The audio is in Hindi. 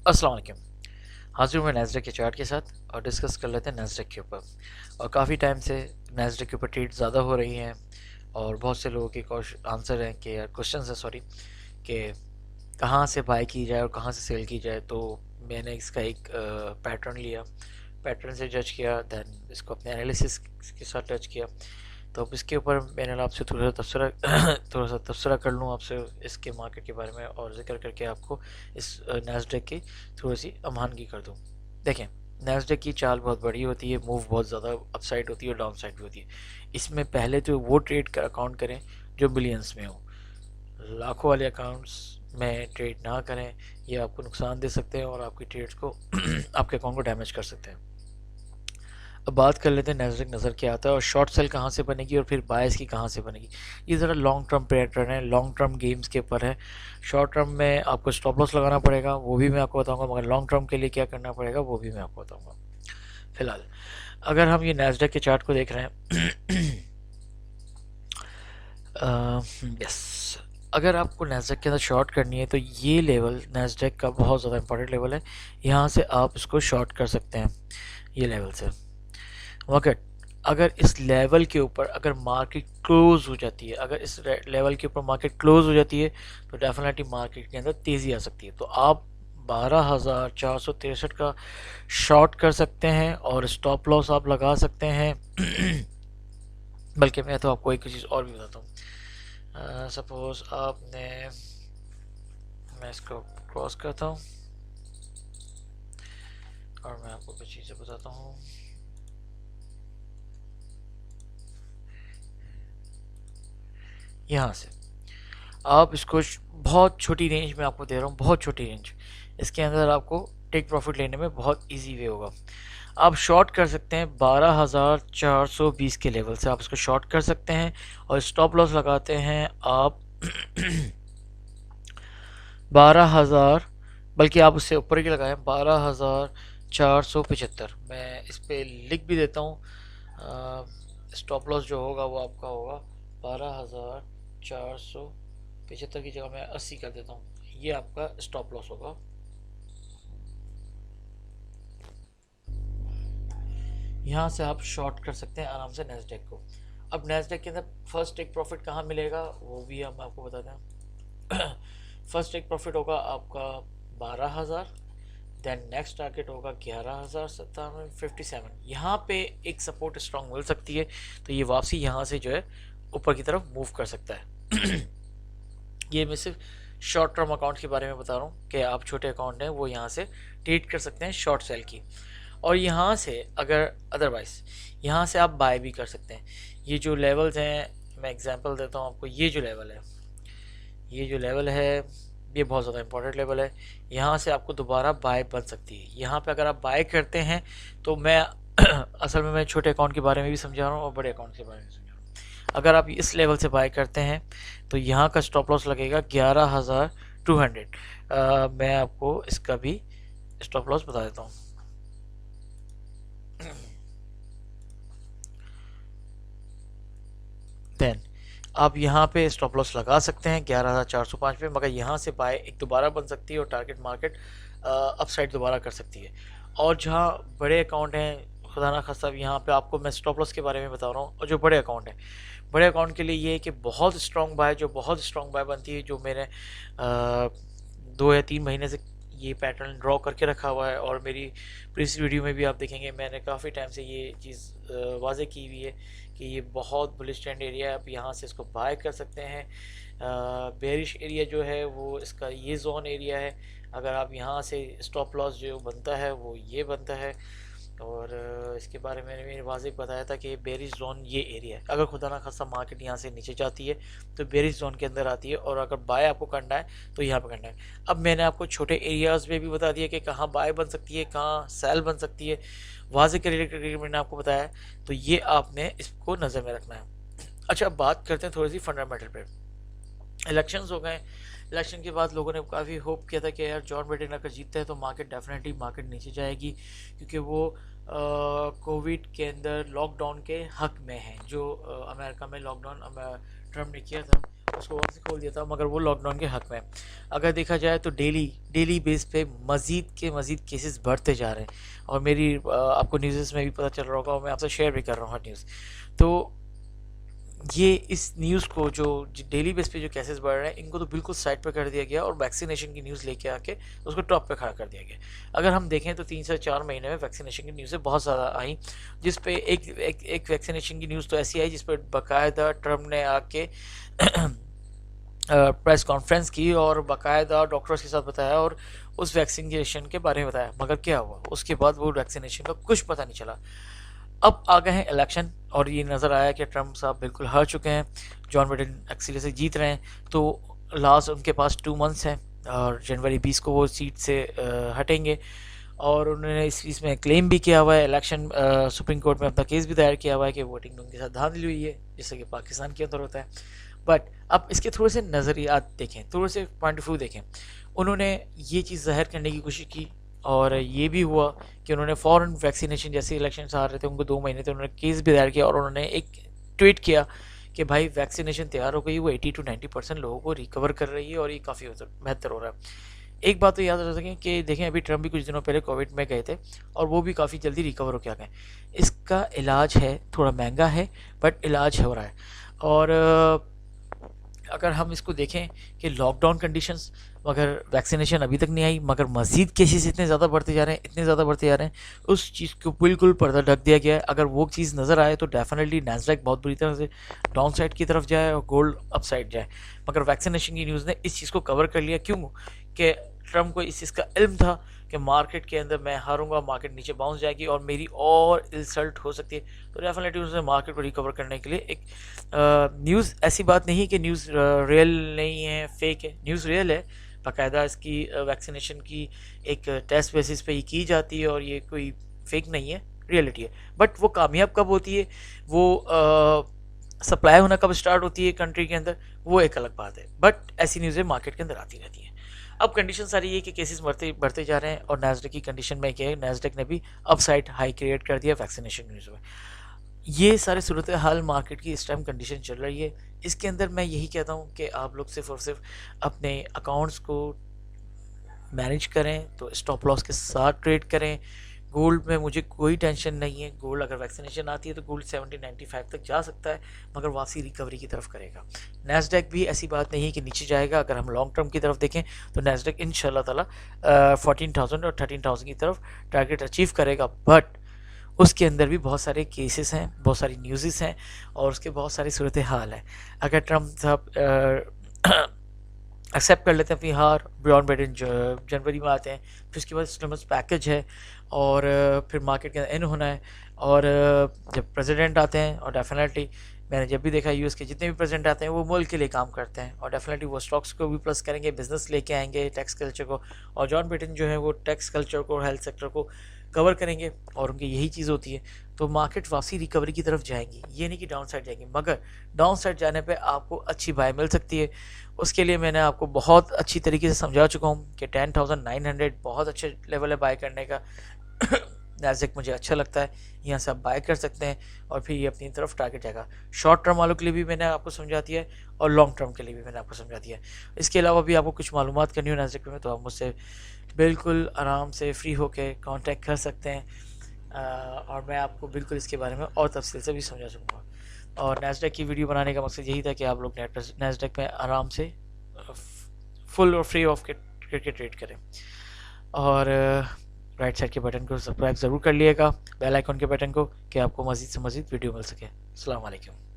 अस्सलाम वालेकुम। हाजिर हूँ मैं नैस्डैक के चार्ट के साथ और डिस्कस कर लेते हैं नैस्डैक के ऊपर। और काफ़ी टाइम से नैस्डैक के ऊपर ट्रेड ज़्यादा हो रही हैं और बहुत से लोगों के आंसर हैं कि यार क्वेश्चन है सॉरी कि कहाँ से बाय की जाए और कहाँ से सेल की जाए। तो मैंने इसका एक पैटर्न लिया, पैटर्न से जज किया, दैन इसको अपने एनालिसिस के साथ टच किया। तो अब इसके ऊपर मैंने आपसे थोड़ा सा तबसरा थोड़ा सा तबसरा कर लूँ आपसे इसके मार्केट के बारे में और जिक्र करके आपको इस नैस्डैक की थोड़ी सी अमानगी कर दूँ। देखें, नैस्डैक की चाल बहुत बड़ी होती है, मूव बहुत ज़्यादा अपसाइड होती है और डाउन साइड भी होती है। इसमें पहले तो वो ट्रेड का अकाउंट करें जो बिलियंस में हो। लाखों वाले अकाउंट्स में ट्रेड ना करें, ये आपको नुकसान दे सकते हैं और आपकी ट्रेड्स को आपके अकाउंट को डैमेज कर सकते हैं। अब बात कर लेते हैं नैस्डैक नज़र क्या आता है और शॉर्ट सेल कहाँ से बनेगी और फिर बायस की कहाँ से बनेगी। ये ज़रा लॉन्ग टर्म पैटर्न है, लॉन्ग टर्म गेम्स के ऊपर है। शॉर्ट टर्म में आपको स्टॉप लॉस लगाना पड़ेगा, वो भी मैं आपको बताऊंगा, मगर लॉन्ग टर्म के लिए क्या करना पड़ेगा वो भी मैं आपको बताऊंगा। फिलहाल अगर हम ये नैस्डैक के चार्ट को देख रहे हैं यस, अगर आपको नैस्डैक के अंदर शॉर्ट करनी है तो ये लेवल नैस्डैक का बहुत ज़्यादा इंपॉर्टेंट लेवल है। यहाँ से आप इसको शॉर्ट कर सकते हैं ये लेवल से। मगर अगर इस लेवल के ऊपर अगर मार्केट क्लोज हो जाती है, अगर इस लेवल के ऊपर मार्केट क्लोज हो जाती है तो डेफिनेटली मार्केट के अंदर तेज़ी आ सकती है। तो आप 12,463 का शॉर्ट कर सकते हैं और स्टॉप लॉस आप लगा सकते हैं। बल्कि मैं तो आपको एक चीज़ और भी बताता हूँ। सपोज आपने, मैं इसको क्रॉस करता हूँ और मैं आपको कुछ चीज़ें बताता हूँ। यहाँ से आप इसको बहुत छोटी रेंज में आपको दे रहा हूँ, बहुत छोटी रेंज, इसके अंदर आपको टेक प्रॉफिट लेने में बहुत इजी वे होगा। आप शॉर्ट कर सकते हैं 12,420 के लेवल से, आप इसको शॉर्ट कर सकते हैं और स्टॉप लॉस लगाते हैं आप 12,000, बल्कि आप उससे ऊपर की लगाएं 12,475। मैं इस पर लिख भी देता हूँ, स्टॉप लॉस जो होगा वो आपका होगा 12,475 की जगह मैं 80 कर देता हूँ, ये आपका स्टॉप लॉस होगा। यहाँ से आप शॉर्ट कर सकते हैं आराम से नैस्डैक को। अब नैस्डैक के अंदर फर्स्ट टेक प्रॉफिट कहाँ मिलेगा वो भी हम आपको बताते हैं। फर्स्ट टेक प्रॉफिट होगा आपका 12,000, देन नेक्स्ट टारगेट होगा 11,757। यहाँ पे एक सपोर्ट स्ट्रॉन्ग मिल सकती है, तो ये वापसी यहाँ से जो है ऊपर की तरफ मूव कर सकता है। ये मैं सिर्फ शॉर्ट टर्म अकाउंट के बारे में बता रहा हूँ कि आप छोटे अकाउंट हैं वो यहाँ से ट्रेड कर सकते हैं शॉर्ट सेल की। और यहाँ से अगर अदरवाइज यहाँ से आप बाय भी कर सकते हैं। ये जो लेवल्स हैं, मैं एग्जांपल देता हूँ आपको, ये जो लेवल है, ये जो लेवल है ये बहुत ज़्यादा इंपॉर्टेंट लेवल है। यहाँ से आपको दोबारा बाय बन सकती है। यहाँ पे अगर आप बाय करते हैं तो मैं असल में मैं छोटे अकाउंट के बारे में भी समझा रहा हूँ और बड़े अकाउंट के बारे में समझा रहा हूँ। अगर आप इस लेवल से बाय करते हैं तो यहाँ का स्टॉप लॉस लगेगा 11,200। मैं आपको इसका भी स्टॉप लॉस बता देता हूँ। देन आप यहाँ पे स्टॉप लॉस लगा सकते हैं 11,405 पे, मगर यहाँ से बाय एक दोबारा बन सकती है और टारगेट मार्केट अपसाइड दोबारा कर सकती है। और जहाँ बड़े अकाउंट हैं, खुदा ना खास्ता यहाँ पे आपको मैं स्टॉप लॉस के बारे में बता रहा हूँ। और जो बड़े अकाउंट हैं, बड़े अकाउंट के लिए ये है कि बहुत स्ट्रॉन्ग बाय, जो बहुत स्ट्रॉन्ग बाय बनती है, जो मैंने 2 या 3 महीने से ये पैटर्न ड्रॉ करके रखा हुआ है और मेरी प्रीवियस वीडियो में भी आप देखेंगे मैंने काफ़ी टाइम से ये चीज़ वाजे की हुई है कि ये बहुत बुलिश ट्रेंड एरिया है। आप यहाँ से इसको बाय कर सकते हैं। बेरिश एरिया जो है वो इसका ये जोन एरिया है। अगर आप यहाँ से स्टॉप लॉस जो बनता है वो ये बनता है। और इसके बारे में मैंने वाज़ेह बताया था कि बेरिश जोन ये एरिया है। अगर खुदा ना खासा मार्केट यहाँ से नीचे जाती है तो बेरिश जोन के अंदर आती है, और अगर बाय आपको करना है तो यहाँ पे करना है। अब मैंने आपको छोटे एरियाज़ में भी बता दिया कि कहाँ बाय बन सकती है, कहाँ सेल बन सकती है, वाज़ेह के रिलेटेड मैंने आपको बताया। तो ये आपने इसको नज़र में रखना है। अच्छा, अब बात करते हैं थोड़ी सी फंडामेंटल पे। इलेक्शंस हो गए, इलेक्शन के बाद लोगों ने काफ़ी होप किया था कि यार जॉन बाइडेन अगर जीतता है तो मार्केट नीचे जाएगी, क्योंकि वो कोविड के अंदर लॉकडाउन के हक में है। जो अमेरिका में लॉकडाउन ट्रम्प ने किया था उसको वापस खोल दिया था, मगर वो लॉकडाउन के हक में। अगर देखा जाए तो डेली बेस पे मज़ीद केसेस बढ़ते जा रहे हैं, और मेरी आपको न्यूज़ में भी पता चल रहा होगा, और मैं आपसे शेयर भी कर रहा हूँ हर न्यूज़। तो ये इस न्यूज़ को जो डेली बेस पे जो केसेस बढ़ रहे हैं, इनको तो बिल्कुल साइड पे कर दिया गया और वैक्सीनेशन की न्यूज़ लेके आके उसको टॉप पे खड़ा कर दिया गया। अगर हम देखें तो 3 से 4 महीने में वैक्सीनेशन की न्यूज़ें बहुत ज़्यादा आई, जिस पे एक वैक्सीनेशन की न्यूज़ तो ऐसी आई जिस पर बाकायदा ट्रम्प ने आके प्रेस कॉन्फ्रेंस की और बाकायदा डॉक्टर्स के साथ बताया और उस वैक्सीनेशन के बारे में बताया। मगर क्या हुआ उसके बाद, वो वैक्सीनेशन का कुछ पता नहीं चला। अब आ गए हैं इलेक्शन, और ये नज़र आया कि ट्रम्प साहब बिल्कुल हार चुके हैं, जॉन बाइडेन एक्चुअली से जीत रहे हैं। तो लास्ट उनके पास 2 मंथ्स हैं, और जनवरी 20 को वो सीट से हटेंगे। और उन्होंने इस चीज़ में क्लेम भी किया हुआ है, इलेक्शन सुप्रीम कोर्ट में अपना केस भी दायर किया हुआ है कि वोटिंग उनके साथ धांधली हुई है, जैसे कि पाकिस्तान के अंदर होता है। बट अब इसके थोड़े से नज़रियात देखें, थोड़े से पॉइंट ऑफ व्यू देखें। उन्होंने ये चीज़ ज़ाहिर करने की कोशिश की, और ये भी हुआ कि उन्होंने फ़ौरन वैक्सीनेशन, जैसे इलेक्शन आ रहे थे उनको 2 महीने थे, उन्होंने केस भी दायर किया और उन्होंने एक ट्वीट किया कि भाई वैक्सीनेशन तैयार हो गई, वो 80 to 90% लोगों को रिकवर कर रही है और ये काफ़ी बेहतर हो रहा है। एक बात तो याद रख सकें कि देखें, अभी ट्रम्प भी कुछ दिनों पहले कोविड में गए थे और वो भी काफ़ी जल्दी रिकवर हो के आ गए। इसका इलाज है, थोड़ा महंगा है बट इलाज हो रहा है। और अगर हम इसको देखें कि लॉकडाउन कंडीशंस, मगर वैक्सीनेशन अभी तक नहीं आई, मगर मज़ीद केसेस इतने ज़्यादा बढ़ते जा रहे हैं, इतने ज़्यादा बढ़ते जा रहे हैं, उस चीज़ को बिल्कुल पर्दा ढक दिया गया है। अगर वो चीज़ नज़र आए तो डेफिनेटली नैस्डैक बहुत बुरी तरह से डाउन साइड की तरफ जाए और गोल्ड अप साइड जाए। मगर वैक्सीनेशन की न्यूज़ ने इस चीज़ को कवर कर लिया। क्यों? कि ट्रम्प को इस चीज़ का इल्म था कि मार्केट के अंदर मैं हारूंगा, मार्केट नीचे बाउंस जाएगी और मेरी और इंसल्ट हो सकती है। तो डेफिनेटली उसने मार्केट को रिकवर करने के लिए एक न्यूज़, ऐसी बात नहीं है कि न्यूज़ रियल नहीं है, फेक है, न्यूज़ रियल है। बाकायदा इसकी वैक्सीनेशन की एक टेस्ट बेसिस पे ही की जाती है और ये कोई फेक नहीं है, रियलिटी है। बट वो कामयाब कब होती है, वो सप्लाई होना कब स्टार्ट होती है कंट्री के अंदर, वो एक अलग बात है। बट ऐसी न्यूज़ें मार्केट के अंदर आती रहती हैं। अब कंडीशन सारी ये कि केसेस बढ़ते जा रहे हैं, और नैस्डैक की कंडीशन में क्या है, नैस्डैक ने भी अपसाइड हाई क्रिएट कर दिया वैक्सीनेशन न्यूज़ में। ये सारे सूरत हाल मार्केट की इस टाइम कंडीशन चल रही है। इसके अंदर मैं यही कहता हूँ कि आप लोग सिर्फ और सिर्फ अपने अकाउंट्स को मैनेज करें, तो स्टॉप लॉस के साथ ट्रेड करें। गोल्ड में मुझे कोई टेंशन नहीं है, गोल्ड अगर वैक्सीनेशन आती है तो गोल्ड 70-95 तक जा सकता है, मगर वापसी रिकवरी की तरफ करेगा। नैस्डैक भी ऐसी बात नहीं है कि नीचे जाएगा। अगर हम लॉन्ग टर्म की तरफ देखें तो नैस्डैक इंशाल्लाह ताला 14,000 और 13,000 की तरफ टारगेट अचीव करेगा। बट उसके अंदर भी बहुत सारे केसेस हैं, बहुत सारी न्यूज़ हैं, और उसके बहुत सारी सूरत हाल है। अगर ट्रम्प साहब एक्सेप्ट कर लेते हैं अपनी हार, जॉन बाइडेन जनवरी में आते हैं, फिर उसके बाद स्टिमुलस पैकेज है, और फिर मार्केट के अंदर इन होना है, और जब प्रेसिडेंट आते हैं, और डेफिनेटली मैंने जब भी देखा यूएस के जितने भी प्रेसिडेंट आते हैं वो मुल्क के लिए काम करते हैं, और डेफिनेटली वो स्टॉक्स को भी प्लस करेंगे, बिजनेस लेके आएंगे, टैक्स कल्चर को। और जॉन बाइडेन जो है वो टैक्स कल्चर को, हेल्थ सेक्टर को कवर करेंगे, और उनकी यही चीज़ होती है। तो मार्केट वापसी रिकवरी की तरफ जाएंगी, ये नहीं कि डाउन साइड जाएंगी, मगर डाउन साइड जाने पे आपको अच्छी बाय मिल सकती है। उसके लिए मैंने आपको बहुत अच्छी तरीके से समझा चुका हूँ कि 10,900 बहुत अच्छे लेवल है बाय करने का। नैस्डैक मुझे अच्छा लगता है, यहाँ से आप बाय कर सकते हैं, और फिर ये अपनी तरफ टारगेट जाएगा। शॉर्ट टर्म वालों के लिए भी मैंने आपको समझा दिया है, और लॉन्ग टर्म के लिए भी मैंने आपको समझा दिया है। इसके अलावा भी आपको कुछ मालूमात करनी हो नैस्डैक में, तो आप मुझसे बिल्कुल आराम से फ्री होकर कांटेक्ट कर सकते हैं, और मैं आपको बिल्कुल इसके बारे में और तफसील से भी समझा सकूँगा। और नैस्डैक की वीडियो बनाने का मकसद यही था कि आप लोग नैस्डैक में आराम से फुल और फ्री ऑफ के ट्रेड करें। और राइट साइड के बटन को सब्सक्राइब ज़रूर कर लिएगा, बेल आइकन के बटन को, कि आपको मज़ीद से मज़ीद वीडियो मिल सके। अस्सलाम वालेकुम।